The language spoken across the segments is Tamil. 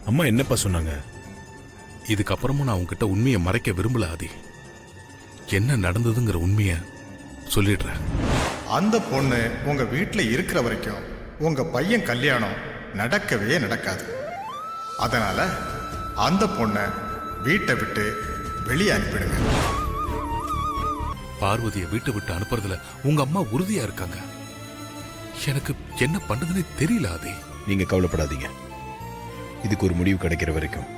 அம்மா என்னப்பா சொன்னாங்க? இதுக்கப்புறமும் நான் உங்ககிட்ட உண்மையை மறைக்க விரும்பல ஆதி. என்ன நடந்ததுங்கிற உண்மையை சொல்லிடுறேன். அந்த பொண்ணு உங்க வீட்டுல இருக்கிற வரைக்கும் உங்க பையன் கல்யாணம் நடக்கவே நடக்காது. அதனால அந்த பொண்ணை வீட்டை விட்டு வெளியே அனுப்பிடுங்க. பார்வதியை வீட்டை விட்டு அனுப்புறதுல உங்க அம்மா உறுதியா இருக்காங்க. எனக்கு என்ன பண்றதுன்னு தெரியல ஆதி. நீங்க கவலைப்படாதீங்க. இதுக்கு ஒரு முடிவு கிடைக்கிற வரைக்கும்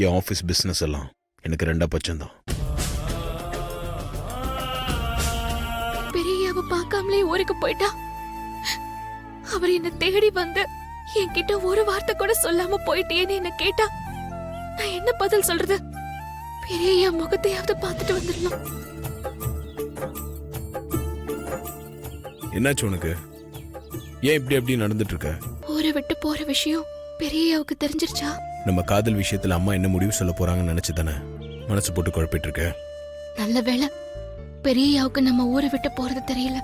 என் ஆபீஸ் பிசினஸ் எல்லாம் எனக்கு 2 பட்சம்தான். பெரியவ பார்க்காமலே ஊருக்கு போயிட்டா. அவர் என்ன தேடி வந்து என்கிட்ட ஒரு வார்த்தை கூட சொல்லாம போயிட்டேன்னு என்ன கேட்டா நான் என்ன பதில் சொல்றது? பெரிய முகத்தையாவது பார்த்துட்டு வந்துடலாம். என்னாச்சு உனக்கு? ஏன் இப்படி நடந்துட்டு இருக்க? ஊரை விட்டு போற விஷயம் பெரியவுக்கு தெரிஞ்சிருச்சா? நம்ம காதல் விஷயத்துல அம்மா என்ன முடிவு சொல்ல போறாங்கன்னு நினைச்சு தானே மனசு போட்டு குழப்பிட்டு இருக்க. நல்ல வேளை பெரியவுக்கு நம்ம ஊரை விட்டு போறது தெரியல.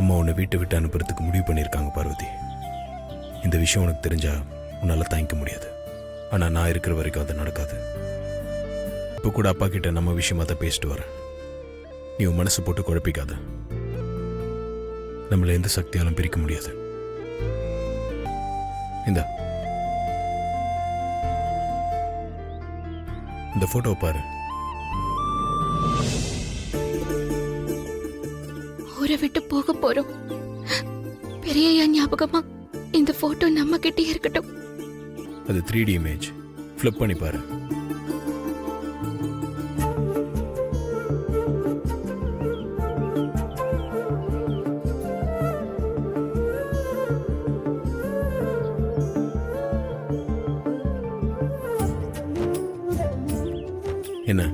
அம்மா உன்னை வீட்டை விட்டு அனுப்புறதுக்கு முடிவு பண்ணிருக்காங்க பார்வதி. இந்த விஷயம் உனக்கு தெரிஞ்சா உன்னால தாங்கிக்க முடியாது. ஆனா நான் இருக்கிற வரைக்கும் அது நடக்காது. இப்ப கூட அப்பா கிட்ட நம்ம விஷயமா தான் பேசிட்டு வரேன். நீ உன் மனசு போட்டு குழப்பிக்காத. நம்மள எந்த சக்தியாலும் பிரிக்க முடியாது. இந்த போட்டோ பாரு. ஊரை விட்டு போக போறோம். பெரிய ஞாபகமா இந்த போட்டோ நம்ம கிட்டே இருக்கட்டும். அது 3D இமேஜ். ஃபிளிப் பண்ணி பாரு. என்ன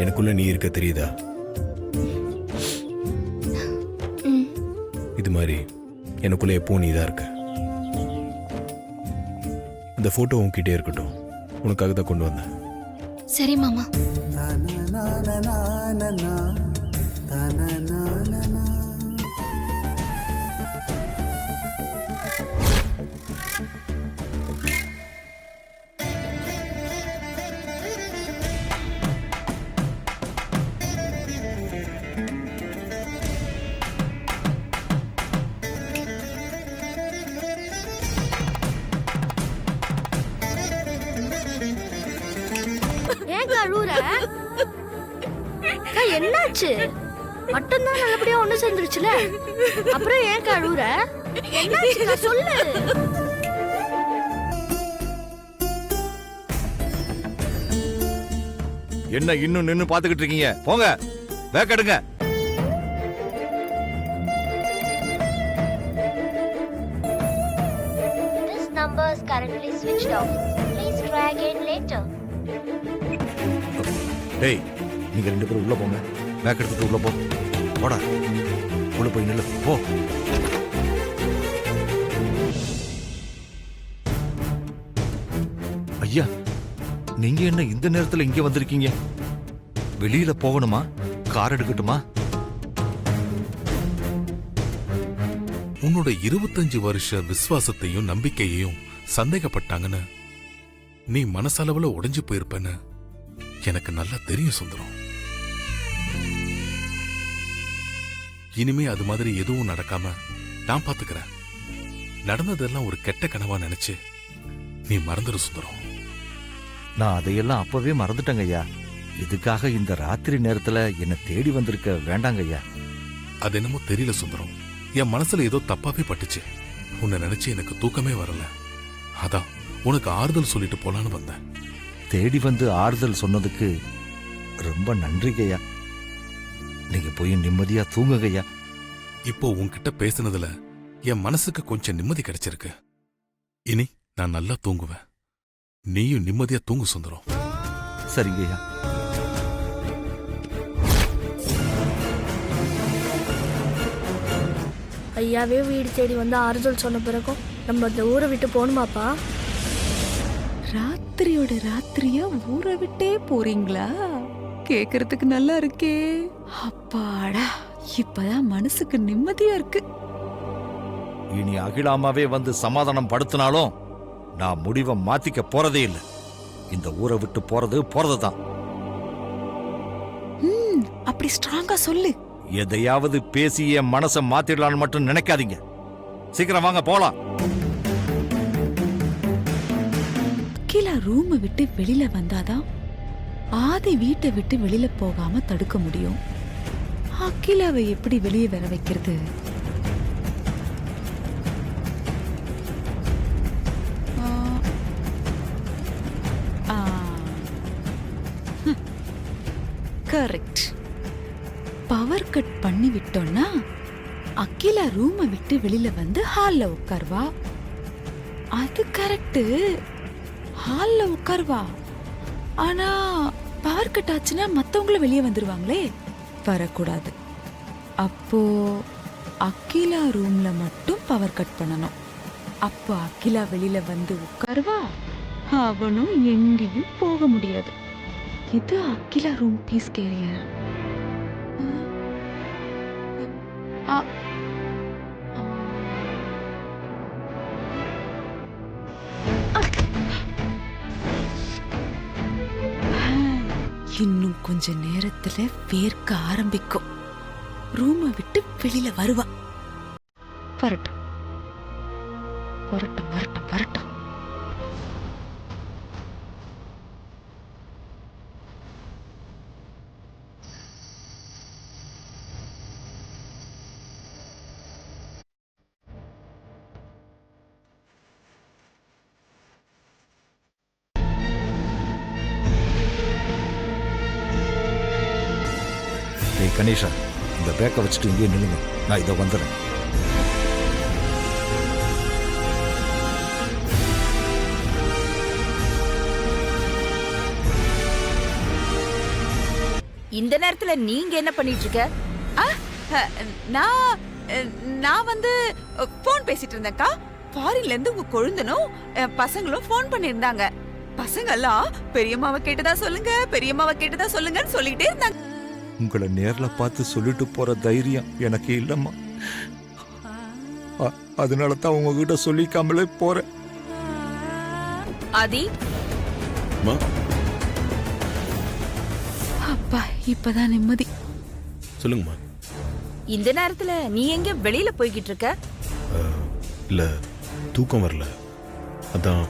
எனக்குள்ள நீ இருக்க தெரியுதா? இது மாதிரி எனக்குள்ள எப்போ நீ தான் இருக்க. இந்த போட்டோ உன்கிட்டே இருக்கட்டும். உனக்காக தான் கொண்டு வந்தேன். சரி மாமா. என்னாச்சு? மட்டும்தான் நல்லபடியா ஒண்ணு சேர்ந்துருச்சுல, அப்புறம் ஏன் கழுவுற? என்னாச்சு சொல்லு. என்ன இன்னும் நின்னு பாத்துக்கிட்டு இருக்கீங்க? போங்க, பேக் எடுங்க. This number is currently switched off. Please try again later. டேய், நீங்க 2 பேரும் உள்ள போங்க. பேக் எடுத்துட்டு உள்ள போ. போடா, உள்ள போய் நில்லு. போ. ஐயா, நீங்க என்ன இந்த நேரத்துல இங்க வந்திருக்கீங்க? வெளியில போகணுமா? கார் எடுக்கட்டுமா? உன்னோட 25 வருஷ விசுவாசத்தையும் நம்பிக்கையையும் சந்தேகப்பட்டாங்கன்னு நீ மனசளவுல உடைஞ்சு போயிருப்பேன்னு எனக்கு நல்லா தெரியும் சுந்தரம். இனிமே அது மாதிரி எதுவும் நடக்காம நான் பாத்துக்கிறேன். நடந்ததெல்லாம் ஒரு கெட்ட கனவா நினைச்சு நீ மறந்துடு சுந்தரம். நான் அதையெல்லாம் அப்பவே மறந்துட்டேங்க ஐயா. இதுக்காக இந்த ராத்திரி நேரத்துல என்ன தேடி வந்திருக்க வேண்டாங்க ஐயா. அது என்னமோ தெரியல சுந்தரம், என் மனசுல ஏதோ தப்பாவே பட்டுச்சு. உன்னை நினைச்சு எனக்கு தூக்கமே வரல. அதான் உனக்கு ஆறுதல் சொல்லிட்டு போலான்னு வந்தேன். தேடி வந்து ஆறுதல் சொன்னதுக்கு ரொம்ப நன்றிங்கய்யா. நீங்க போய் நிம்மதியா தூங்குங்கய்யா. இப்போ உன்கிட்ட பேசுனதுல என் மனசுக்கு கொஞ்சம் நிம்மதி கிடைச்சிருக்கு. இனி நான் நல்லா தூங்குவேன். நீயும் நிம்மதியா தூங்கு சுந்தரம். சரிங்கய்யா. ஐயாவே வீடு தேடி வந்து ஆறுதல் சொன்ன பிறகும் நம்ம அந்த ஊரை விட்டு போகணுமாப்பா? ராத்திரியோட ராத்திரியா ஊரை விட்டே போறீங்களா? கேக்குறதுக்கு நல்லா இருக்கே. அப்பாடா, இப்பதான் மனசுக்கு நிம்மதியா இருக்கு. இனி அகிலாமாவே வந்து சமாதானம் படுத்தினாலும் நான் முடிவை மாத்திக்க போறதே இல்லை. இந்த ஊரை விட்டு போறது தான். அப்படி ஸ்ட்ராங்கா சொல்லு. எதையாவது பேசி என் மனசை மாத்திடலான்னு மட்டும் நினைக்காதீங்க. சீக்கிரம் வாங்க போலாம். அகிலா ரூமை விட்டு வெளியில வந்தாதான் ஆதி வீட்டை விட்டு வெளியில போகாம தடுக்க முடியும். அகிலாவை எப்படி வெளியே வர வைக்கிறது? கரெக்ட். பவர் கட் பண்ணி விட்டோம்னா அகிலா ரூமை விட்டு வெளியில வந்து ஹால்ல உட்கார்வா. அது கரெக்ட், ஹால்ல உட்கார்வா. ஆனா பவர் கட் ஆச்சுன்னா மத்தவங்களும் வெளியே வந்துருவாங்களே, வரக்கூடாது. அப்போ அகிலா ரூம்ல மட்டும் பவர் கட் பண்ணணும். அப்போ அகிலா வெளியில வந்து உட்கார்வா, அவனும் எங்கேயும் போக முடியாது. இது அகிலா ரூம் பீஸ் கேரியர். இன்னும் கொஞ்ச நேரத்துல வேர்க்க ஆரம்பிக்கும். ரூமை விட்டு வெளியில வருவா. வரட்டும் வரட்டும் வரட்டும் வரட்டும். கணேஷா, இந்த பேக்கை வச்சுட்டு இங்கே நில்லுங்க, நான் இதை வந்துடுறேன். இந்த நேரத்துல நீங்க என்ன பண்ணிட்டு இருக்க? நான் வந்து போன் பேசிட்டு இருந்தேன்க்கா. ஃபாரின்ல இருந்து உங்க கொழுந்தனும் பசங்களும் போன் பண்ணிருந்தாங்க. பசங்க எல்லாம் பெரியம்மாவை கேட்டதா சொல்லுங்க, பெரியம்மாவை கேட்டதா சொல்லுங்கன்னு சொல்லிட்டே இருந்தாங்க. உங்களை நேர்ல பார்த்து சொல்லிட்டு போற தைரியம் எனக்கு இல்லம்மா. அதனால தான் உங்ககிட்ட சொல்லிக்காமலே போறேன். ஆதி, அப்பா இப்பதான் நிம்மதி. சொல்லுங்கம்மா. இந்த நேரத்துல நீ எங்க வெளியில போய்கிட்டு இருக்க? இல்ல, தூக்கம் வரல, அதான்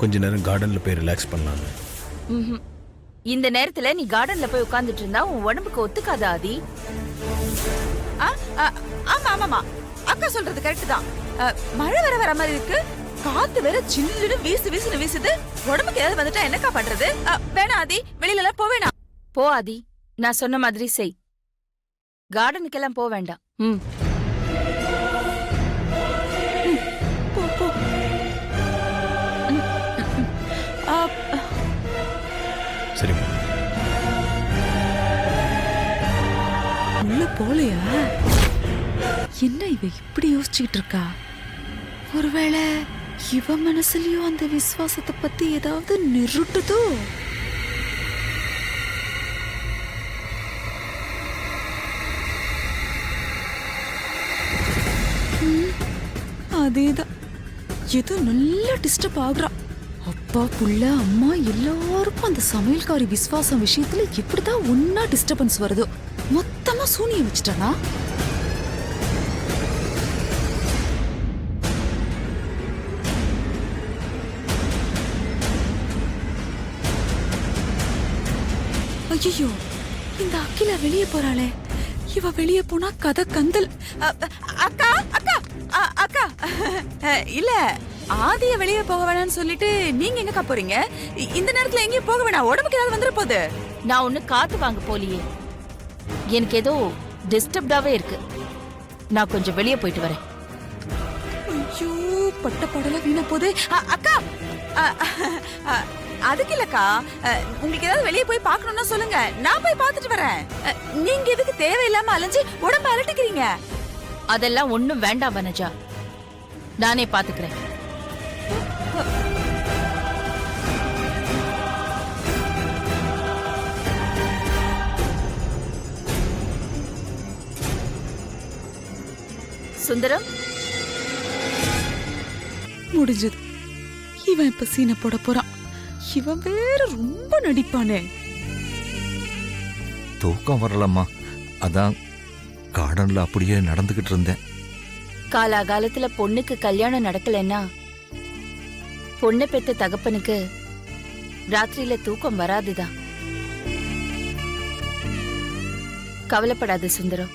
கொஞ்ச நேரம் கார்டன்ல போய் ரிலாக்ஸ் பண்ணலான்னு. ம்ஹும். இந்த நேரத்துல நீ கார்டன்ல போய் உட்கார்ந்துட்டு இருந்தா உன் உடம்புக்கு ஒத்துக்காத ஆதி. ஆமா ஆமாமா, அக்கா சொல்றது கரெக்ட் தான். மழை வர மாதிரி இருக்கு, காத்து வேற சில்லுன்னு வீசுன்னு வீசுது. உடம்புக்கு ஏதாவது வந்துட்டா என்னக்கா பண்றது? வேணா ஆதி, வெளியில எல்லாம் போவேனா? போ ஆதி, நான் சொன்ன மாதிரி செய். கார்டனுக்கெல்லாம் போக வேண்டாம். போ போ. சரிம்மா. உள்ள போலையா? என்ன இவ இப்படி யோசிச்சுட்டு இருக்கா? ஒருவேளை இவ மனசுலயும் அந்த விசுவாசத்தை பத்தி ஏதாவது நிருட்டுதோ? அதேதான், ஏதோ நல்லா டிஸ்டர்ப் ஆகுறா. அப்பா புள்ள அம்மா எல்லாருக்கும் அந்த சமையல்காரி விசுவாசம் விஷயத்துல எப்படிதான் ஒன்னா டிஸ்டர்பன்ஸ் வருதோ. மொத்தமா சூனியம் வச்சுட்டானா? ஐயோ, இந்த அகிலா வெளியே போறாளே. இவ வெளியே போனா கதை கந்தல். அக்கா அக்கா அக்கா, இல்ல ஆதிய வெளியே போக வேணாம்னு சொல்லிட்டு நீங்க எங்கக்கா போறீங்க? இந்த நேரத்துல எங்கேயும் போக வேணாம், உடம்புக்கு ஏதாவது வந்துட போகுது. நான் ஒண்ணு காத்து வாங்க போலியே, எனக்கு ஏதோ டிஸ்டர்ப்டாவே இருக்கு. நான் கொஞ்சம் வெளியே போயிட்டு வரேன். ஐயோ, பட்ட படல வீணா போதே. அக்கா, அதுக்கு இல்லக்கா, உங்களுக்கு ஏதாவது வெளியே போய் பார்க்கணும்னா சொல்லுங்க, நான் போய் பார்த்துட்டு வரேன். நீங்க எதுக்கு தேவையில்லாம அலைஞ்சு உடம்ப அலட்டிக்கிறீங்க? அதெல்லாம் ஒண்ணும் வேண்டாம் வனஜா, நானே பாத்துக்கிறேன். சுந்தரம், முடிஞ்சது. இவன் இப்ப சீனை போட போறான். இவன் வேற ரொம்ப நடிப்பானே. தூக்கம் வரலம்மா, அதான் கார்டன்ல அப்படியே நடந்துகிட்டு இருந்தேன். காலாகாலத்துல பொண்ணுக்கு கல்யாணம் நடக்கலன்னா பொண்ணை பெத்த தகப்பனுக்கு ராத்திரியில தூக்கம் வராதுதான். கவலைப்படாத சுந்தரம்,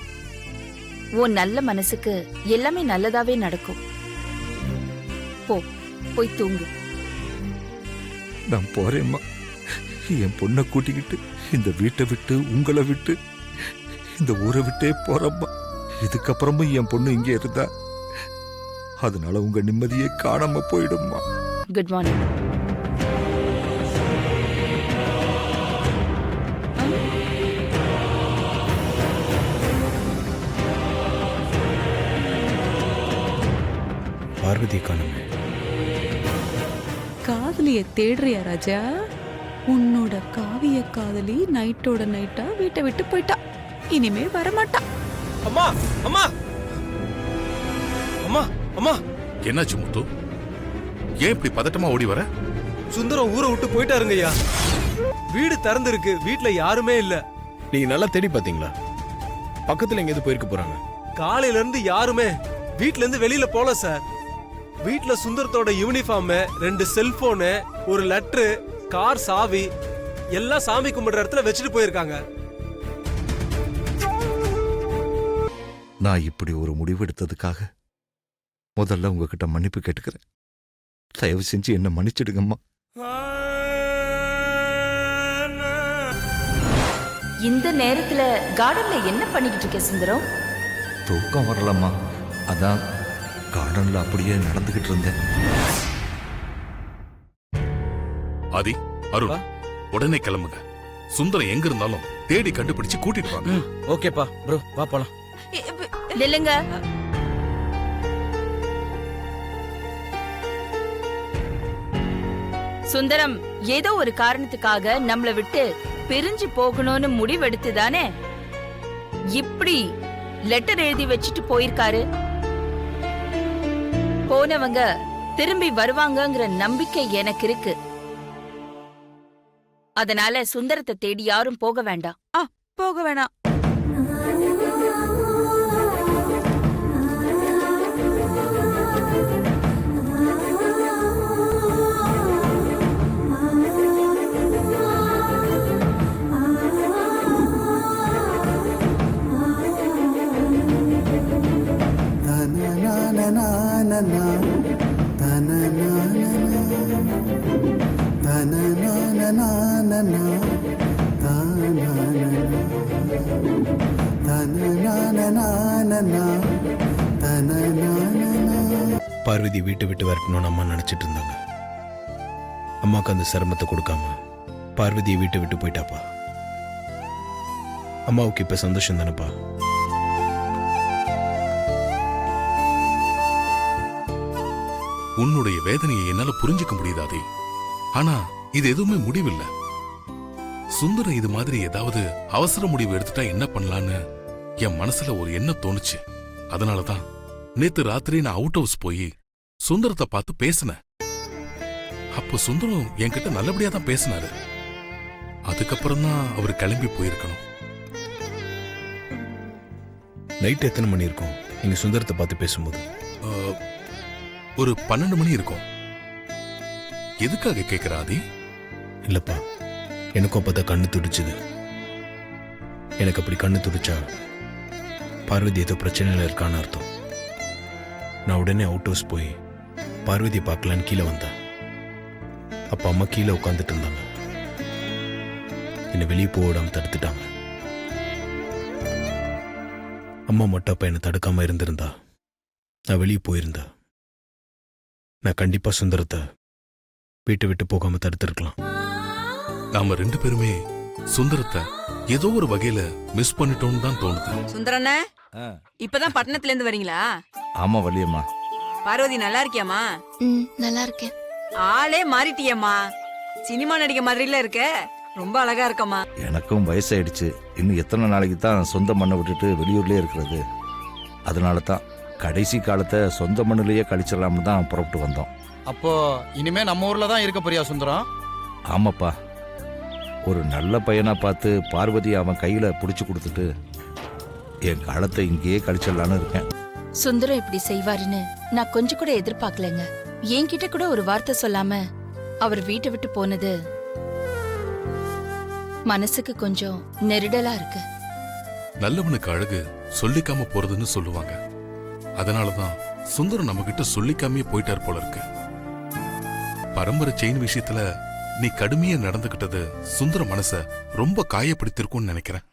உன் நல்ல மனசுக்கு எல்லாமே நல்லதாவே நடக்கும். போய் தூங்கு. நான் போறேம்மா. என் பொண்ணை கூட்டிக்கிட்டு இந்த வீட்டை விட்டு, உங்களை விட்டு, இந்த ஊரை விட்டே போறம்மா. இதுக்கப்புறமும் என் பொண்ணு இங்கே இருந்தா அதனால உங்க நிம்மதியே காணாம போயிடும்மா. Good morning. பார்வதி காணுமே. காதலிய தேடுறியா ராஜா? உன்னோட காவிய காதலி நைட்டோட நைட்டா வீட்டை விட்டு போயிட்டா. இனிமே வரமாட்டா. அம்மா அம்மா அம்மா அம்மா, என்னாச்சு முத்து? ஏன் இப்படி பதட்டமா ஓடி வர? சுந்தரம் ஊரை விட்டு போயிட்டாருங்கய்யா. வீடு திறந்திருக்கு, வீட்ல யாருமே இல்ல. நீங்க நல்லா தேடி பாத்தீங்களா? பக்கத்துல எங்கேயாவது போயிருக்க போறாங்க. காலையில இருந்து யாருமே வீட்ல இருந்து வெளியில போல சார். வீட்ல சுந்தரத்தோட யூனிஃபார்ம், 2 செல்போனு, ஒரு லெட்டரு, கார் சாவி எல்லாம் சாமி கும்பிடுற இடத்துல வச்சுட்டு போயிருக்காங்க. நான் இப்படி ஒரு முடிவு எடுத்ததுக்காக முதல்ல உங்ககிட்ட மன்னிப்பு கேட்டுக்கிறேன். தயவு செஞ்சு என்ன மன்னிச்சிடுங்கம்மா. இந்த நேரத்துல கார்டன்ல என்ன பண்ணிக்கிட்டு இருக்க சுந்தரம்? தூக்கம் வரலம்மா, அதான் கார்டன்ல அப்படியே நடந்துகிட்டு இருந்தேன். ஆதி, அருள், உடனே கிளம்புங்க. சுந்தரம் எங்க இருந்தாலும் தேடி கண்டுபிடிச்சு கூட்டிட்டு வாங்க. ஓகேப்பா ப்ரோ, வா போலாம். நில்லுங்க. சுந்தரம் ஏதோ ஒரு காரணத்துக்காக நம்மள விட்டு பிரிஞ்சு போகணும்னு முடிவெடுத்து தானே இப்படி லெட்டர் எழுதி வச்சுட்டு போயிருக்காரு. போனவங்க திரும்பி வருவாங்கங்கிற நம்பிக்கை எனக்கு இருக்கு. அதனால சுந்தரத்தை தேடி யாரும் போக வேண்டாம். போக வேணாம். பார்வதி வீட்டை விட்டு வரட்டணும்னு அம்மா நினைச்சிட்டு இருந்தாங்க. அம்மாக்கு அந்த சிரமத்தை கொடுக்காம பார்வதியை வீட்டை விட்டு போயிட்டாப்பா. அம்மாவுக்கு இப்ப சந்தோஷம் தானப்பா? உன்னுடைய வேதனையை என்னால புரிஞ்சுக்க முடியுதாதே. ஆனா இது எதுவுமே முடிவில்ல. சுந்தரம் இது மாதிரி ஏதாவது அவசர முடிவு எடுத்துட்டா என்ன பண்ணலான்னு என் மனசுல ஒரு எண்ணம் தோணுச்சு. அதனாலதான் நேத்து ராத்திரி நான் அவுட் ஹவுஸ் போய் சுந்தரத்தை பார்த்து பேசினேன். அப்போ சுந்தரம் என்கிட்ட நல்லபடியா தான் பேசினாரு. அதுக்கப்புறம் தான் அவர் கிளம்பி போயிருக்கணும். நைட் எத்தனை மணி இருக்கும் நீங்க சுந்தரத்தை பார்த்து பேசும்போது? ஒரு 12 மணி இருக்கும். எதுக்காக கேக்குற ஆதி? இல்லப்பா, எனக்கும் அப்பதான் கண்ணு துடிச்சுது. எனக்கு அப்படி கண்ணு துடிச்சா பார்வதி ஏதோ பிரச்சனையில இருக்கான்னு அர்த்தம். நான் உடனே அவுட் ஹவுஸ் போய் பார்வதியை பார்க்கலான்னு கீழே வந்தேன். அப்ப அம்மா கீழே உட்காந்துட்டு இருந்தாங்க. என்னை வெளியே போடாம தடுத்துட்டாங்க. அம்மா மட்டும் அப்ப என்னை தடுக்காம இருந்திருந்தா நான் வெளியே போயிருந்தா நான் கண்டிப்பா சுந்தரத்தை வீட்டை விட்டு போகாம தடுத்திருக்கலாம். நாம 2 பேருமே சுந்தரத்தை ஏதோ ஒரு வகையில மிஸ் பண்ணிட்டோம்னு தான் தோணுது. சுந்தரண்ண, இப்பதான் பட்டணத்துல இருந்து வரீங்களா? ஆமா வள்ளியம்மா. பார்வதி நல்லா இருக்கியாமா? நல்லா இருக்கேன். ஆளே மாறிட்டியம்மா. சினிமா நடிக்க மாதிரில இருக்க. ரொம்ப அழகா இருக்கம்மா. எனக்கும் வயசாயிடுச்சு. இன்னும் எத்தனை நாளைக்கு தான் சொந்த மண்ணை விட்டுட்டு வெளியூர்லயே இருக்கிறது? அதனால தான் கடைசி காலத்தை சொந்த மண்ணிலேயே கழிச்சிடலாம்னு தான் புறப்பட்டு வந்தோம். அப்போ இனிமே நம்ம ஊர்ல தான் இருக்க போறியா சுந்தரம்? ஆமாப்பா, ஒரு நல்ல பையனா பார்த்து பார்வதி அவன் கையில புடிச்சு கொடுத்துட்டு என் காலத்தை இங்கேயே கழிச்சிடலான்னு இருக்கேன். சுந்தரம் இப்படி செய்வாருன்னு நான் கொஞ்சம் கூட எதிர்பார்க்கலங்க. என்கிட்ட கூட ஒரு வார்த்தை சொல்லாம அவர் வீட்டை விட்டு போனது மனசுக்கு கொஞ்சம் நெருடலா இருக்கு. நல்லவனுக்கு அழகு சொல்லிக்காம போறதுன்னு சொல்லுவாங்க. அதனாலதான் சுந்தரம் நம்ம கிட்ட சொல்லிக்காமே போயிட்டார் போல இருக்கு. பரம்பரை செயின் விஷயத்துல நீ கடுமையா நடந்துகிட்டது சுந்தர மனச ரொம்ப காயப்படுத்திருக்கும்னு நினைக்கிறேன்.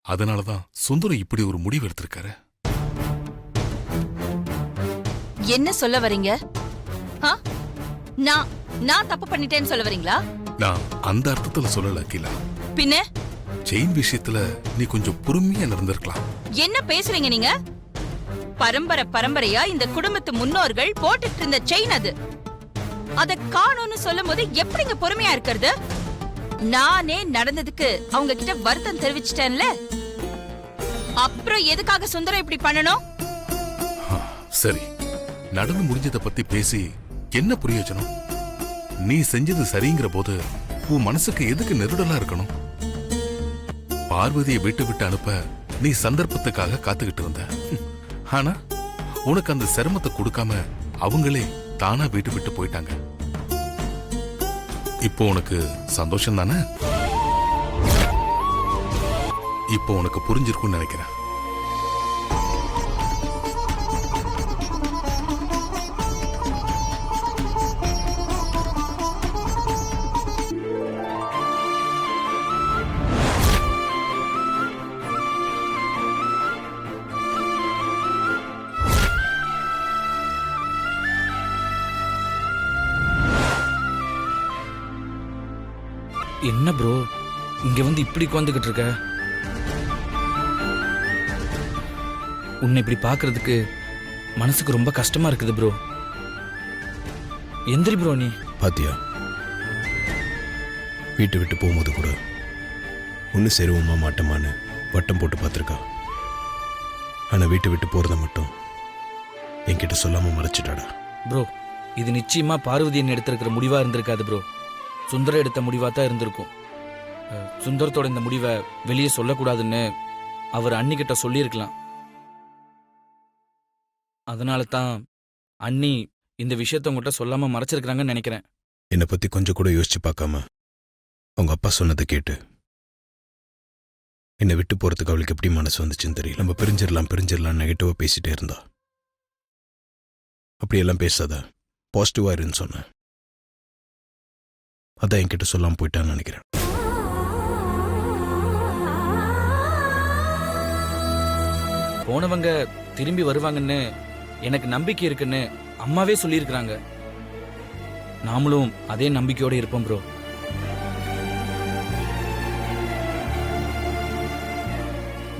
அதனாலதான் சுந்தரம் இப்படி ஒரு முடிவு எடுத்திருக்காரு. என்ன சொல்ல வரீங்க? நான் தப்பு பண்ணிட்டேன்னு சொல்ல வரீங்களா? நான் அந்த அர்த்தத்துல சொல்லல அகிலா. பின்ன செயின் விஷயத்துல நீ கொஞ்சம் பொறுமையா நடந்திருக்கலாம். என்ன பேசுறீங்க நீங்க? பரம்பரையா இந்த குடும்பத்து முன்னோர்கள் போட்டுட்டு இருந்த செயின் அது. அத காணோம்னு சொல்லும் போது எப்படிங்க பொறுமையா இருக்கிறது? நானே நடந்ததுக்கு அவங்க கிட்ட வருத்தம் தெரிவிச்சிட்டேன்ல, அப்புறம் எதுக்காக சுந்தரம் இப்படி பண்ணணும்? சரி, நடந்து முடிஞ்சத பத்தி பேசி என்ன பிரயோஜனம்? நீ செஞ்சது சரிங்கிற போது உன் மனசுக்கு எதுக்கு நெருடலா இருக்கணும்? பார்வதியை வீட்டை விட்டு அனுப்ப நீ சந்தர்ப்பத்துக்காக காத்துக்கிட்டு இருந்த. ஆனா உனக்கு அந்த சிரமத்தை கொடுக்காம அவங்களே தானா வீட்டு விட்டு போயிட்டாங்க. இப்போ உனக்கு சந்தோஷம் தானே? இப்போ உனக்கு புரிஞ்சிருக்கும்னு நினைக்கிறேன். என்ன ப்ரோ இங்க வந்து இப்படி உட்காந்துக்கிட்டு இருக்க? உன்னை இப்படி பார்க்கிறதுக்கு மனசுக்கு ரொம்ப கஷ்டமா இருக்குது ப்ரோ. எந்திரி ப்ரோ. நீ பாத்தியா, வீட்டை விட்டு போகும்போது கூட ஒன்று சேருவோமா மாட்டோமான்னு வட்டம் போட்டு பார்த்துருக்கா. ஆனால் வீட்டை விட்டு போகிறத மட்டும் என்கிட்ட சொல்லாமல் மறைச்சிட்டாடா. ப்ரோ, இது நிச்சயமா பார்வதியின் எடுத்திருக்கிற முடிவா இருந்திருக்காது ப்ரோ. சுந்தரம் எடுத்த முடிவா தான் இருந்திருக்கும். சுந்தரத்தோட இந்த முடிவை வெளியே சொல்லக்கூடாதுன்னு அவர் அண்ணிக்கிட்ட சொல்லியிருக்கலாம். அதனால தான் அண்ணி இந்த விஷயத்த உங்ககிட்ட சொல்லாம மறைச்சிருக்கிறாங்கன்னு நினைக்கிறேன். என்னை பற்றி கொஞ்சம் கூட யோசிச்சு பார்க்காம அவங்க அப்பா சொன்னதை கேட்டு என்னை விட்டு போகிறதுக்கு அவளுக்கு எப்படி மனசு வந்துச்சுன்னு தெரியல. நம்ம பிரிஞ்சிடலாம் நெகட்டிவாக பேசிட்டே இருந்தா. அப்படியெல்லாம் பேசாத, பாசிட்டிவாக இருன்னு சொன்னேன். அதான் என்கிட்ட சொல்லாமல் போயிட்டான்னு நினைக்கிறேன். போனவங்க திரும்பி வருவாங்கன்னு எனக்கு நம்பிக்கை இருக்குன்னு அம்மாவே சொல்லியிருக்கிறாங்க. நாமளும் அதே நம்பிக்கையோடு இருப்போம் ப்ரோ.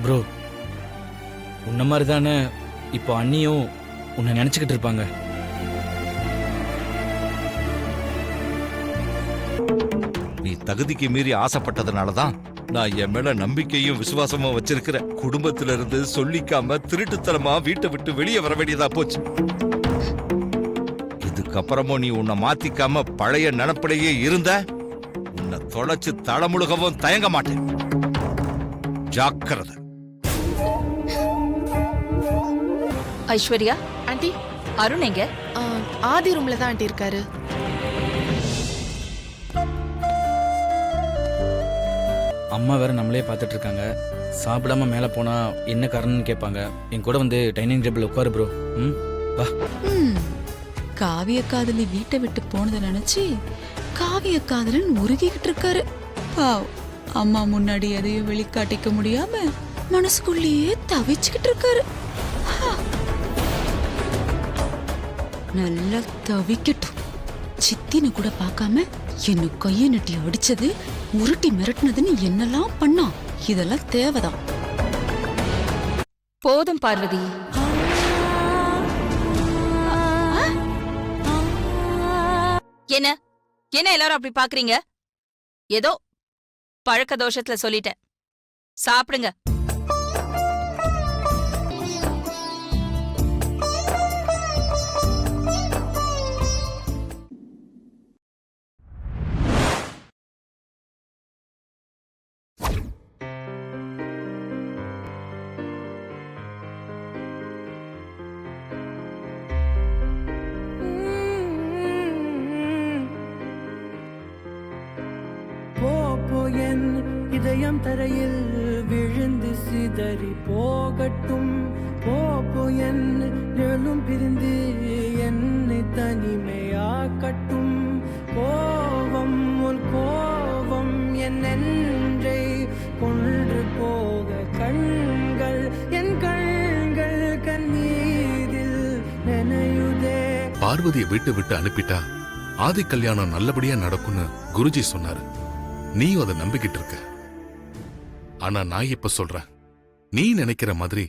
ப்ரோ, உன்ன மாதிரி தானே இப்போ அண்ணியும் உன்னை நினச்சிக்கிட்டு இருப்பாங்க. நீ தகுதிக்கு மீறி ஆசைப்பட்டதுனாலதான் நான் என் மேல நம்பிக்கையும் விசுவாசமும் வச்சிருக்கிறேன். குடும்பத்தில இருந்து சொல்லிக்காம திருட்டுத்தனமா வீட்டை விட்டு வெளியே வர வேண்டியதா போச்சு. இதுக்கப்புறமும் நீ உன்னை மாத்திக்காம பழைய நினப்பிலேயே இருந்த, உன்னை தொலைச்சு தலைமுழுகவும் தயங்க மாட்டேன். ஜாக்கிரதை. ஐஸ்வர்யா ஆண்டி, அருண் எங்க? ஆதி ரூம்ல தான் ஆண்டி இருக்காரு. அம்மா வேற நம்மளே பார்த்துட்டு இருக்காங்க. சாப்பிடாம மேலே போனா என்ன காரணம்னு கேட்பாங்க. என் கூட வந்து டைனிங் டேபிள் உட்காரு ப்ரோ. ம், வா. காவிய காதலி வீட்டை விட்டு போனதை நினைச்சு காவிய காதலன் உருகிக்கிட்டு இருக்காரு. பாவ், அம்மா முன்னாடி எதையும் வெளிக்காட்டிக்க முடியாம மனசுக்குள்ளேயே தவிச்சுக்கிட்டு இருக்காரு. நல்லா தவிக்கட்டும். சித்தின கூட பார்க்காம என்ன கையை நட்டி அடிச்சது, உருட்டி மிரட்டினதுன்னு என்னெல்லாம் பண்ணா, இதெல்லாம் தேவைதான். போதும் பார்வதி. என்ன என்ன எல்லாரும் அப்படி பாக்குறீங்க? ஏதோ பழக்க தோஷத்துல சொல்லிட்டேன். சாப்பிடுங்க. இதயம் தரையில் விழுந்து சிதறி போகட்டும். போப்போ என்னும் பிரிந்து என்னை தனிமையாக்கட்டும். கோபம் உன் கோபம் என் நெஞ்சை கொன்று போக கண்கள் என் கண்கள் கண்ணீரில் நனையுதே. பார்வதியை வீட்டை விட்டு அனுப்பிட்டா ஆதி கல்யாணம் நல்லபடியா நடக்கும்னு குருஜி சொன்னாரு. நீயும் அதை நம்பிக்கிட்டு இருக்க. ஆனா நான் இப்ப சொல்றேன், நீ நினைக்கிற மாதிரி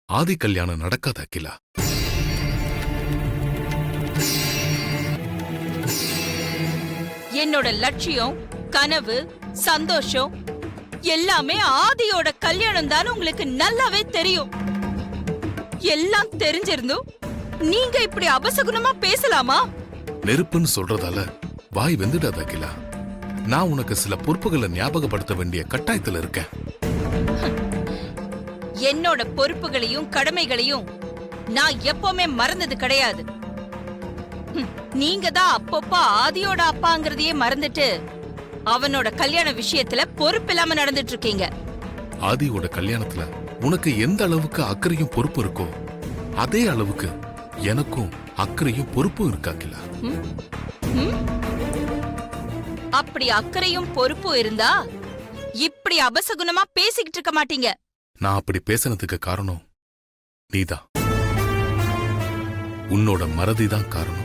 ஆதி கல்யாணம் நடக்காத அகிலா. என்னோட லட்சியம், கனவு, சந்தோஷம் எல்லாமே ஆதியோட கல்யாணம் தான் உங்களுக்கு நல்லாவே தெரியும். எல்லாம் தெரிஞ்சிருந்தும் நீங்க இப்படி அபசகுனமா பேசலாமா? நெருப்புன்னு சொல்றதால வாய் வெந்துடாத அகிலா. நான் உனக்கு சில பொறுப்புகளை ஞாபகப்படுத்த வேண்டிய கட்டாயத்துல இருக்கேன். என்னோட பொறுப்புகளையும் கடமைகளையும் நான் எப்பவுமே மறந்தது கிடையாது. நீங்க தான் அப்பப்போ ஆதியோட அப்பாங்கிறதையே மறந்துட்டு அவனோட கல்யாண விஷயத்துல பொறுப்பு இல்லாம நடந்துட்டு இருக்கீங்க. ஆதியோட கல்யாணத்துல உனக்கு எந்த அளவுக்கு அக்கறையும் பொறுப்பு இருக்கோ அதே அளவுக்கு எனக்கும் அக்கறையும் பொறுப்பும் இருக்கா அகிலா. அப்படி அக்கறையும் பொறுப்பும் இருந்தா இப்படி அபசகுனமா பேசிக்கிட்டு இருக்க மாட்டீங்க. நான் அப்படி பேசினதுக்கு காரணம் நீதான். உன்னோட மறதிதான் காரணம்.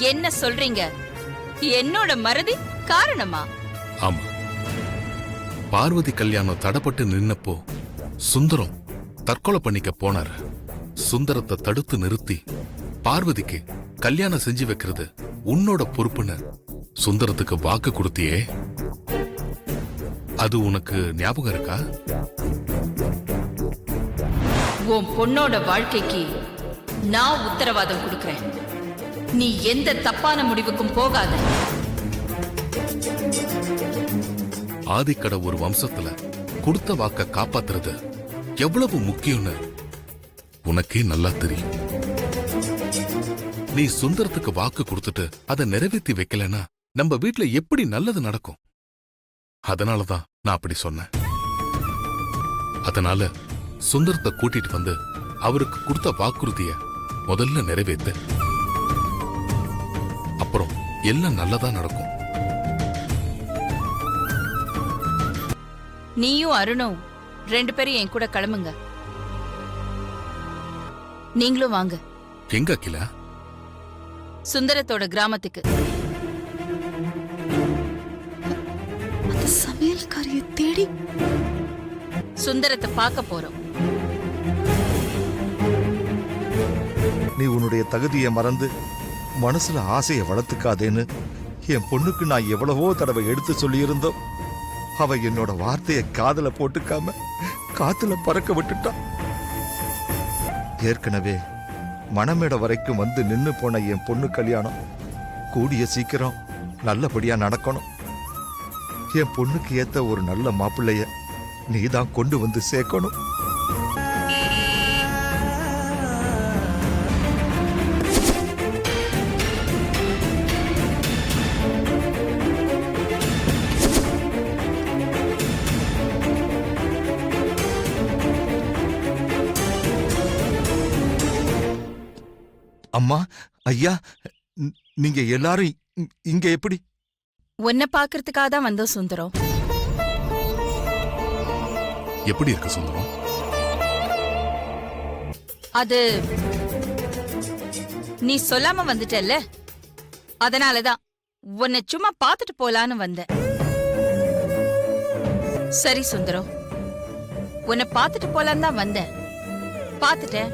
என்ன சொல்றீங்க? என்னோட மறதி காரணமா? ஆமா. பார்வதி கல்யாணம் தடப்பட்டு நின்னப்போ சுந்தரம் தற்கொலை பண்ணிக்க போனாரு. சுந்தரத்தை தடுத்து நிறுத்தி பார்வதிக்கு கல்யாணம் செஞ்சு வைக்கிறது உன்னோட பொறுப்புன்னு சுந்தரத்துக்கு வாக்கு கொடுத்தியே, அது உனக்கு ஞாபகம் இருக்கா? உன் பொண்ணோட வாழ்க்கைக்கு நான் உத்தரவாதம் கொடுக்கிறேன். நீ எந்த தப்பான முடிவுக்கும் போகாத. ஆதிக்கட ஒரு வம்சத்துல கொடுத்த வாக்க காப்பாத்துறது எவ்வளவு முக்கியம்னு உனக்கே நல்லா தெரியும். நீ சுந்தரத்துக்கு வாக்கு கொடுத்துட்டு அதை நிறைவேற்றி வைக்கலன்னா நம்ம வீட்ல எப்படி நல்லது நடக்கும்? அதனாலதான் நான் அப்படி சொன்னேன். அதனால சுந்தரத்தை கூட்டிட்டு வந்து அவருக்கு கொடுத்த வாக்குறுதிய முதல்ல நிறைவேத்து. அப்புறம் எல்லாம் நல்லதா நடக்கும். நீயும் அருணும் 2 பேரும் என் கூட கிளம்புங்க. நீங்களும் வாங்க. எங்க அகிலா? சுந்தரத்தோட கிராமத்துக்கு. அந்த சமையல்காரிய தேடி சுந்தரத்தை பார்க்க போறோம். நீ உன்னுடைய தகுதியை மறந்து மனசுல ஆசையை வளர்த்துக்காதேன்னு என் பொண்ணுக்கு நான் எவ்வளவோ தடவை எடுத்து சொல்லியிருந்தோம். அவ என்னோட வார்த்தையை காதுல போட்டுக்காம காத்துல பறக்க விட்டுட்டான். ஏற்கனவே மணமேடை வரைக்கும் வந்து நின்னு போன என் பொண்ணு கல்யாணம் கூடிய சீக்கிரம் நல்லபடியா நடக்கணும். என் பொண்ணுக்கு ஏத்த ஒரு நல்ல மாப்பிள்ளைய நீதான் கொண்டு வந்து சேர்க்கணும். அம்மா, ஐயா, நீங்க எல்லாரும் இங்க எப்படி? உன்னை பாக்குறதுக்காக தான் வந்தோம் சுந்தரம். எப்படி இருக்கு சுந்தரம்? அது நீ சொல்லாம வந்துட்டல்ல, அதனாலதான் உன்னை சும்மா பாத்துட்டு போலான்னு வந்தேன். சரி சுந்தரம், உன்னை பாத்துட்டு போலான்னு தான் வந்தேன். பாத்துட்டேன்,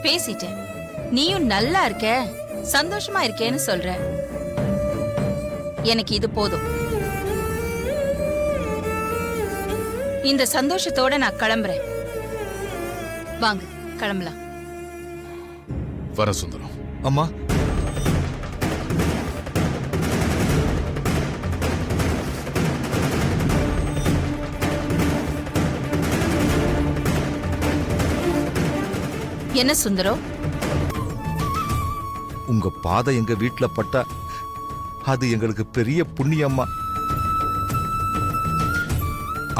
பேசிட்டேன். நீயும் நல்லா இருக்க, சந்தோஷமா இருக்கேன்னு சொல்ற. எனக்கு இது போதும். இந்த சந்தோஷத்தோட நான் கிளம்புறேன். வாங்க கிளம்பலாம். வர சுந்தரம். அம்மா, என்ன சுந்தரம்? உங்க பாதை எங்க வீட்டுல பட்டா அது எங்களுக்கு பெரிய புண்ணியம்மா.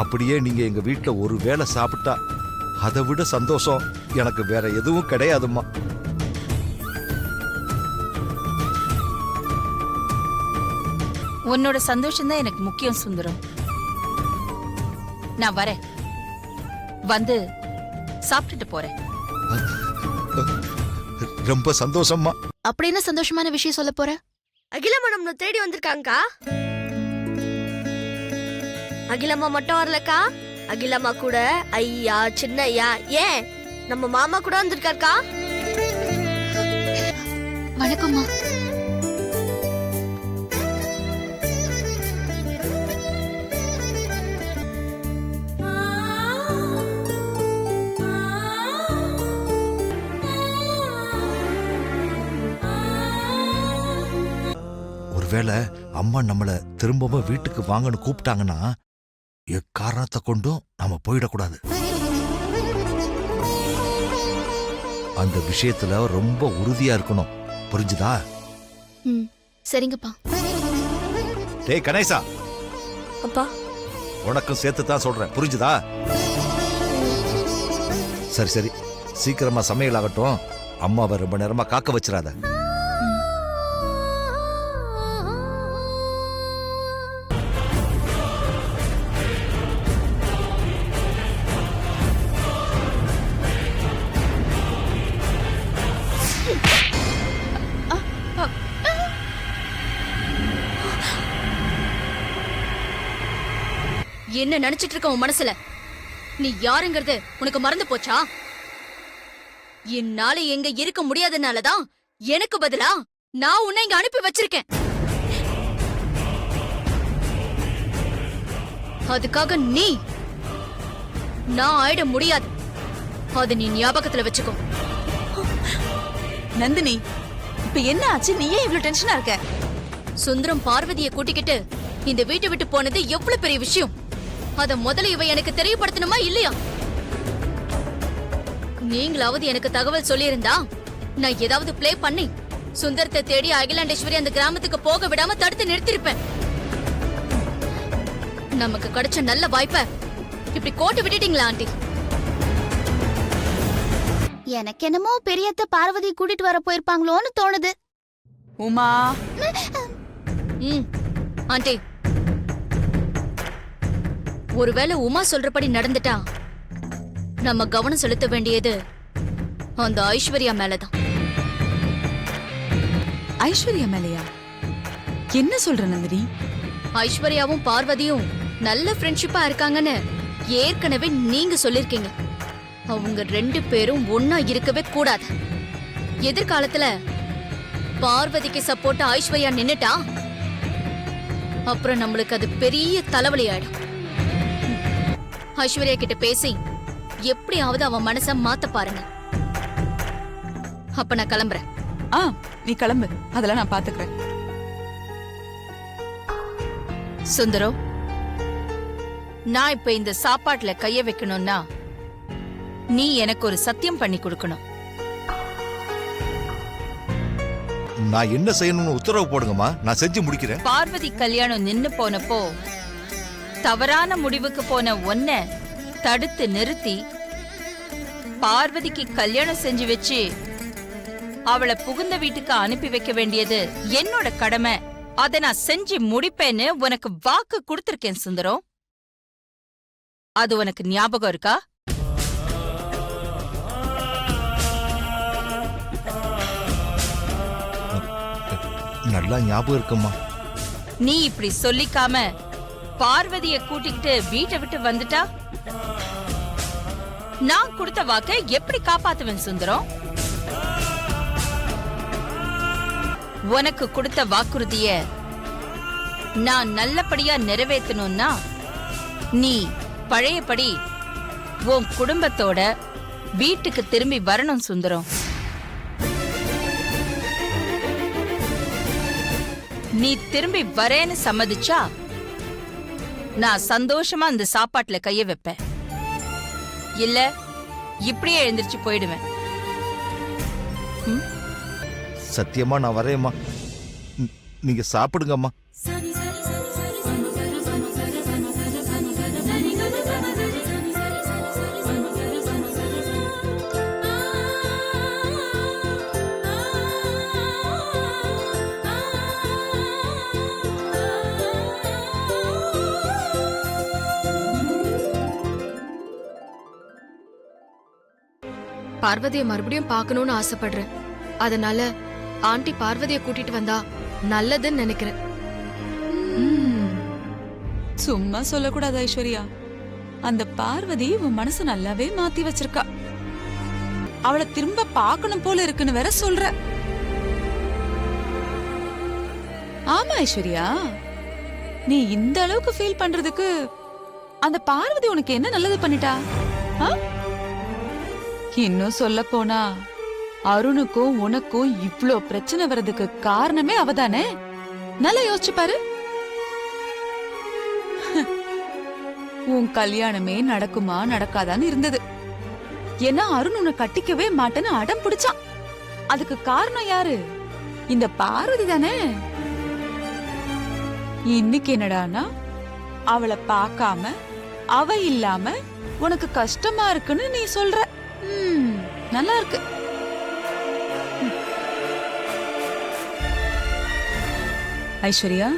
அப்படியே நீங்க எங்க வீட்ல ஒரு வேளை சாப்பிட்டா அதை விட சந்தோஷம் எனக்கு வேற எதுவும் கிடையாதும்மா. உன்னோட சந்தோஷம் தான் எனக்கு முக்கியம் சுந்தரம். நான் வரேன், வந்து சாப்பிட்டுட்டு போறேன். ரொம்ப சந்தோஷம்மா. அப்படி என்ன சந்தோஷமான விஷயம் சொல்ல போற? அகிலம்மா நம்மள தேடி வந்திருக்காங்கக்கா. அகிலம்மா மட்டும் வரலக்கா, அகிலம்மா கூட ஐயா, சின்ன ஐயா, ஏன் நம்ம மாமா கூட வந்திருக்காருக்கா. வணக்கம்மா. ஒருவேளை அம்மா நம்மள திரும்பவும் வீட்டுக்கு வாங்கன்னு கூப்பிட்டாங்கன்னா எக்காரணத்தை கொண்டும் நாம போயிடக்கூடாது. அந்த விஷயத்துல ரொம்ப உறுதியா இருக்கணும், புரிஞ்சுதா? சரிங்கப்பா. டேய் கணேசா, அப்பா உனக்கும் சேர்த்து தான் சொல்றேன், புரிஞ்சுதா? சரி சரி, சீக்கிரமா சமையல் ஆகட்டும். அம்மாவை ரொம்ப நேரமா காக்க வச்சிடாத. என்ன நினைச்சிட்டு இருக்க உன் மனசுல? நீ யாருங்கிறது உனக்கு மறந்து போச்சா? என்னால எங்க இருக்க முடியாதனாலதான் எனக்கு பதிலா நான் உன்னை இங்க அனுப்பி வச்சிருக்கேன். அதுக்காக நீ நான் ஆயிட முடியாது. அது நீ ஞாபகத்துல வச்சுக்கோ. நந்தினி, இப்ப என்ன ஆச்சு? நீ ஏன் இவ்ளோ டென்ஷனா இருக்க? சுந்தரம் பார்வதியை கூட்டிக்கிட்டு இந்த வீட்டை விட்டு போனது எவ்வளவு பெரிய விஷயம். அத முதல்ல இவ எனக்கு தெரியப்படுத்தணுமா இல்லையா? நீங்களாவது எனக்கு தகவல் சொல்லியிருந்தா நான் ஏதாவது பிளே பண்ணி சுந்தரத்தை தேடி அகிலாண்டேஸ்வரி அந்த கிராமத்துக்கு போக விடாம தடுத்து நிறுத்திருப்பேன். நமக்கு கிடைச்ச நல்ல வாய்ப்பை இப்படி கோட்டை விட்டுட்டீங்களா ஆண்டி? எனக்கு என்னமோ பெரியத்த பார்வதி கூட்டிட்டு வர போயிருப்பாங்களோன்னு தோணுது. உமா. ஆண்டி, ஒருவேளை உமா சொல்றபடி நடந்துட்டா நம்ம கவனம் செலுத்த வேண்டியது அந்த ஐஸ்வர்யா மேலதான். ஐஸ்வர்யா மேலையா? என்ன சொல்ற நந்தினி? ஐஸ்வர்யாவும் பார்வதியும் நல்ல ஃப்ரெண்ட்ஷிப்பா இருக்காங்கன்னு ஏற்கனவே நீங்க சொல்லிருக்கீங்க. அவங்க ரெண்டு பேரும் ஒன்னா இருக்கவே கூடாது. எதிர்காலத்துல பார்வதிக்கு சப்போர்ட்டா ஐஸ்வர்யா நின்னுட்டா அப்புறம் நம்மளுக்கு அது பெரிய தலைவலி ஆயிடும். ஐஸ்வர்யா கிட்ட பேசி எப்படியாவது அவன் மனச மாத்த பாருங்க. அப்ப நான் கிளம்புறேன். நீ கிளம்பு, அதெல்லாம் நான் பாத்துக்கிறேன். சுந்தரம், நான் இப்ப இந்த சாப்பாட்டுல கைய வைக்கணும்னா நீ எனக்கு ஒரு சத்தியம் பண்ணி கொடுக்கணும். நான் என்ன செய்யணும்னு உத்தரவு போடுங்கம்மா, நான் செஞ்சு முடிக்கிறேன். பார்வதி கல்யாணம் நின்னு போனப்போ தவறான முடிவுக்கு போன ஒன்ன தடுத்து நிறுத்தி பார்வதிக்கு கல்யாணம் செஞ்சு வச்சு அவளை புகுந்த வீட்டுக்கு அனுப்பி வைக்க வேண்டியது என்னோட கடமை. அதை நான் செஞ்சு முடிப்பேன்னு உனக்கு வாக்கு கொடுத்திருக்கேன் சுந்தரம். அது உனக்கு ஞாபகம் இருக்கா? நல்லா ஞாபகம் இருக்குமா. நீ இப்படி சொல்லிக்காம பார்வதிய கூட்டிக்கிட்டு வீட்டை விட்டு வந்துட்டா நான் கொடுத்த வாக்க எப்படி காப்பாத்துவேன் சுந்தரம்? உனக்கு கொடுத்த வாக்குறுதிய நான் நல்லபடியா நிறைவேற்றணும்னா நீ பழையபடி உன் குடும்பத்தோட வீட்டுக்கு திரும்பி வரணும் சுந்தரம். நீ திரும்பி வரேன்னு சம்மதிச்சா நான் சந்தோஷமா அந்த சாப்பாட்டுல கைய வைப்பேன். இல்ல இப்படியே எழுந்திருச்சு போயிடுவேன். சத்தியமா நான் வரேம்மா. நீங்க சாப்பிடுங்கம்மா. பார்வதிய மறுபடியும் பார்க்கணும்னு ஆசைப்படுறேன். அதனால ஆண்டி பார்வதிய கூட்டிட்டு வந்தா நல்லதுன்னு நினைக்கிறேன். சும்மா சொல்லக்கூடாது ஐஸ்வர்யா. அந்த பார்வதி உன் மனசு நல்லாவே மாத்தி வச்சிருக்கா. அவளை திரும்ப பார்க்கணும் போல இருக்குன்னு வேற சொல்ற. ஆமா ஐஸ்வர்யா, நீ இந்த அளவுக்கு ஃபீல் பண்றதுக்கு அந்த பார்வதி உனக்கு என்ன நல்லது பண்ணிட்டா? இன்னும் சொல்ல போனா அருணுக்கும் உனக்கும் இவ்ளோ பிரச்சனை வர்றதுக்கு காரணமே அவதானே. நல்லா யோசிச்சு பாரு. உன் கல்யாணமே நடக்குமா நடக்காதான்னு இருந்தது. ஏன்னா அருண் உன்னை கட்டிக்கவே மாட்டேன்னு அடம் பிடிச்சான். அதுக்கு காரணம் யாரு? இந்த பார்வதி தானே. இன்னைக்கு என்னடானா அவளை பார்க்காம அவ இல்லாம உனக்கு கஷ்டமா இருக்குன்னு நீ சொல்ற. நல்லா இருக்கு. ஐஸ்வர்யா,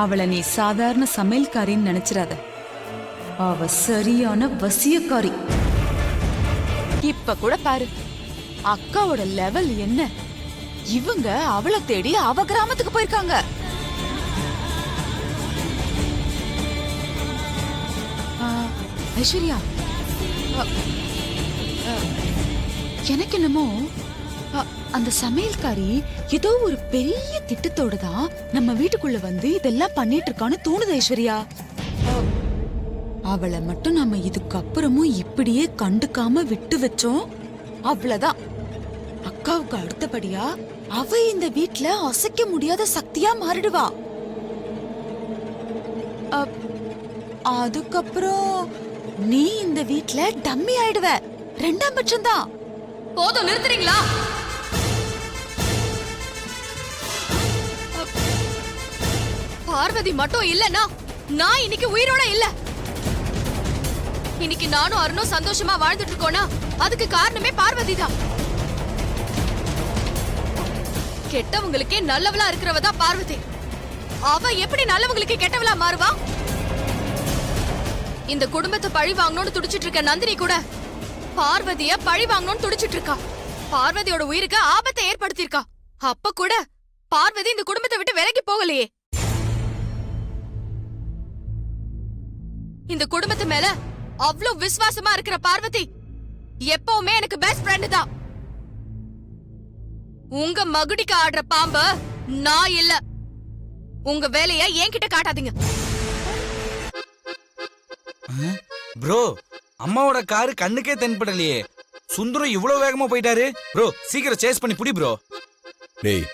அவளை நீ சாதாரண சமையல்காரின்னு நினைச்சிடாத. அவ சரியான வசியக்காரி. இப்ப கூட பாரு, அக்காவோட லெவல் என்ன. இவங்க அவளை தேடி அவ கிராமத்துக்கு போயிருக்காங்க. ஐஸ்வர்யா, எனக்கு என்னமோ அந்த சமையல்காரி ஏதோ ஒரு பெரிய திட்டத்தோட தான் நம்ம வீட்டுக்குள்ள வந்து இதெல்லாம் பண்ணிட்டு இருக்கான்னு தோணுது ஐஸ்வர்யா. அவளை மட்டும் நம்ம இதுக்கப்புறமும் இப்படியே கண்டுக்காம விட்டு வச்சோம், அவ்வளவுதான். அக்காவுக்கு அடுத்தபடியா அவ இந்த வீட்ல அசைக்க முடியாத சக்தியா மாறிடுவா. அதுக்கப்புறம் நீ இந்த வீட்ல டம்மி ஆயிடுவ. ரெண்டாம் பட்சம் தான். போதும், நிறுத்துறீங்களா? பார்வதி மட்டும் இல்லனா நான் இன்னைக்கு உயிரோட இல்ல. இன்னைக்கு நானும் அருணும் சந்தோஷமா வாழ்ந்துட்டு இருக்கோம்னா அதுக்கு காரணமே பார்வதி தான். கெட்டவங்களுக்கே நல்லவளா இருக்கிறவ தான் பார்வதி. அவ எப்படி நல்லவங்களுக்கு கெட்டவளா மாறுவா? இந்த குடும்பத்தை பழி வாங்கணும்னு துடிச்சிட்டு இருக்க நந்தினி கூட பார்வதிய பழி வாங்கணும்னு துடிச்சிட்டு இருக்கா. பார்வதியோட உயிருக்கு ஆபத்தை ஏற்படுத்தியிருக்கா. அப்ப கூட பார்வதி இந்த குடும்பத்தை விட்டு விலகி போகலையே. இந்த குடும்பத்து மேல அவ்வளவு விசுவாசமா இருக்கிற பார்வதி எப்பவுமே எனக்கு பெஸ்ட் ஃப்ரெண்ட் தான். உங்க மகுடிக்கு ஆடுற பாம்ப நான் இல்ல. உங்க வேலைய என்கிட்ட காட்டாதீங்க. ப்ரோ, அம்மாவோட காரு கண்ணுக்கே தென்படலையே. சுந்தரம் இவ்வளவு வேகமா போயிட்டாரு. ப்ரோ, சீக்கிரம் சேஸ் பண்ணி புடி ப்ரோ. டேய்,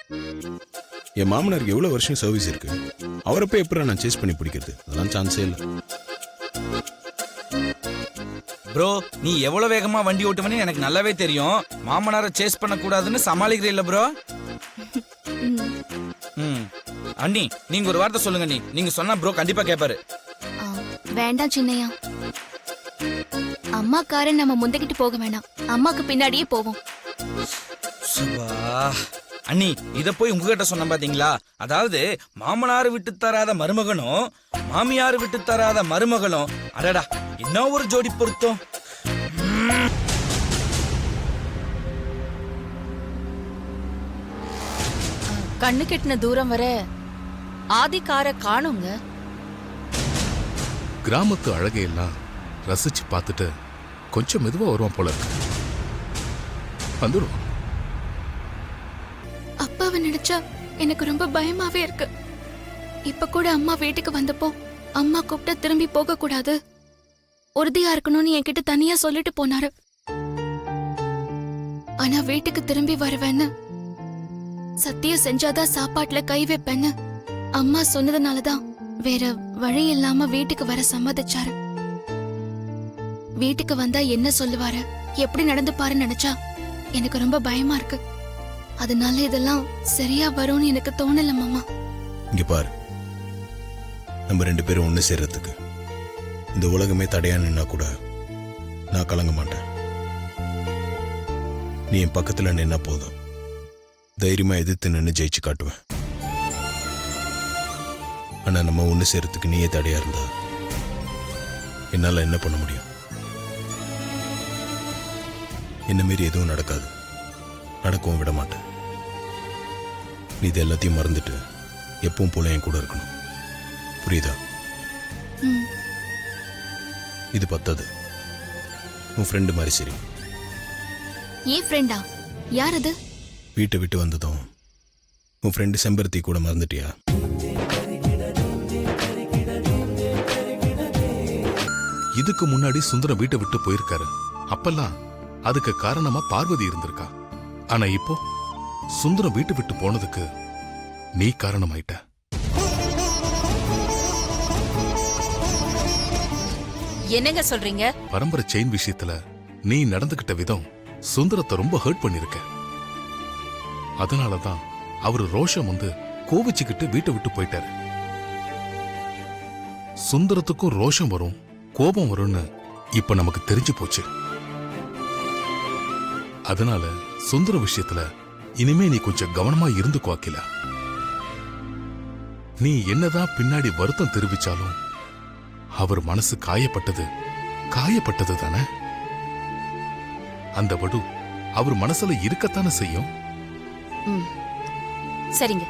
என் மாமனாருக்கு எவ்வளவு வருஷம் சர்வீஸ் இருக்கு. அவரை போய் எப்படி நான் சேஸ் பண்ணி பிடிக்கிறது? அதெல்லாம் சான்ஸே இல்லை. ப்ரோ, நீ எவ்வளவு வேகமா வண்டி ஓட்டுவன்னு எனக்கு நல்லாவே தெரியும். மாமனாரை சேஸ் பண்ண கூடாதுன்னு சமாளிக்கிறீ இல்ல ப்ரோ? அண்ணி, நீங்க ஒரு வார்த்தை சொல்லுங்க. நீங்க சொன்னா ப்ரோ கண்டிப்பா கேட்பாரு. வேண்டாம் சின்னையா, அம்மா காரை நம்ம முந்திக்கிட்டு போக வேண்டாம். அம்மாக்கு பின்னாடியே போவோம். அண்ணி, இத போய் உங்ககிட்ட சொன்ன பாத்தீங்களா? அதாவது மாமனார் விட்டு தராத மருமகனும் மாமியார் விட்டு தராத மருமகளும். அடடா, என்ன ஒரு ஜோடி பொருத்தம். கண்ணு கெட்டின தூரம் வர ஆதிக்கார காணுங்க. கிராமத்து அழகையெல்லாம் ரசிச்சு பார்த்துட்டு கொஞ்சம் மெதுவா வருவான் போல இருக்கு. வந்துடும். அப்பாவை நினைச்சா எனக்கு ரொம்ப பயமாவே இருக்கு. இப்ப கூட அம்மா வீட்டுக்கு வந்தப்போ அம்மா கூப்பிட்ட திரும்பி போக கூடாது, உறுதியா இருக்கணும்னு என்கிட்ட தனியா சொல்லிட்டு போனாரு. ஆனா வீட்டுக்கு திரும்பி வருவேன்னு, சத்தியம் செஞ்சாதான் சாப்பாட்டுல கை வைப்பேன்னு அம்மா சொன்னதுனாலதான் வேற வழி இல்லாம வீட்டுக்கு வர சம்மதிச்சாரு. வீட்டுக்கு வந்தா என்ன சொல்லுவாரு, எப்படி நடந்துப்பாருன்னு நினைச்சா எனக்கு ரொம்ப பயமா இருக்கு. அதனால இதெல்லாம் சரியா வரும்னு எனக்கு தோணல மாமா. இங்க பாரு, நம்ம ரெண்டு பேரும் ஒண்ணு சேர்றதுக்கு இந்த உலகமே தடையா நின்னா கூட நான் கலங்க மாட்டேன். நீ என் பக்கத்துல நின்னா போதும், தைரியமா எதிர்த்து நின்று ஜெயிச்சு காட்டுவேன். ஆனா நம்ம ஒண்ணு சேர்றதுக்கு நீயே தடையா இருந்தா என்னால என்ன பண்ண முடியும்? என்ன மாரி எதுவும் நடக்காது, நடக்கவும் விட மாட்டேன். நீ இது எல்லாத்தையும் மறந்துட்டு எப்பவும் போல என் கூட இருக்கணும், புரியுதா? ம். இது பத்தாது, உன் ஃப்ரெண்டு மாதிரி சரி. ஏன் ஃப்ரெண்டா? யார் அது? வீட்டை விட்டு வந்ததும் உன் ஃப்ரெண்டு செம்பருத்தி கூட மறந்துட்டியா? இதுக்கு முன்னாடி சுந்தரம் வீட்டை விட்டு போயிருக்காரு. அப்பெல்லாம் அதுக்கு காரணமா பார்வதி இருந்திருக்கா. ஆனா இப்போ சுந்தரம் வீட்டை விட்டு போனதுக்கு நீ காரணமாயிட்ட. என்னங்க சொல்றீங்க? பரம்பரை செயின் விஷயத்துல நீ நடந்துகிட்ட விதம் சுந்தரத்தை ரொம்ப ஹர்ட் பண்ணிருக்க. அதனாலதான் அவரு ரோஷம் வந்து கோவிச்சுக்கிட்டு வீட்டை விட்டு போயிட்டாரு. சுந்தரத்துக்கும் ரோஷம் வரும், கோபம் வரும்னு இப்ப நமக்கு தெரிஞ்சு போச்சு. அதனால சுந்தர விஷயத்துல இனிமே நீ கொஞ்சம் கவனமா இருந்துக்கோ அகிலா. நீ என்னதான் பின்னாடி வருத்தம் தெரிவிச்சாலும் அவர் மனசு காயப்பட்டது தானே. அந்த வடு அவர் மனசுல இருக்கத்தானே செய்யும். சரிங்க,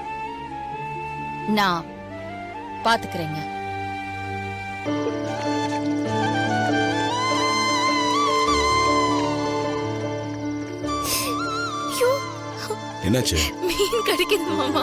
நான் பாத்துக்கிறேங்க. என்னாச்சு? மீன் கிடைக்குது மாமா.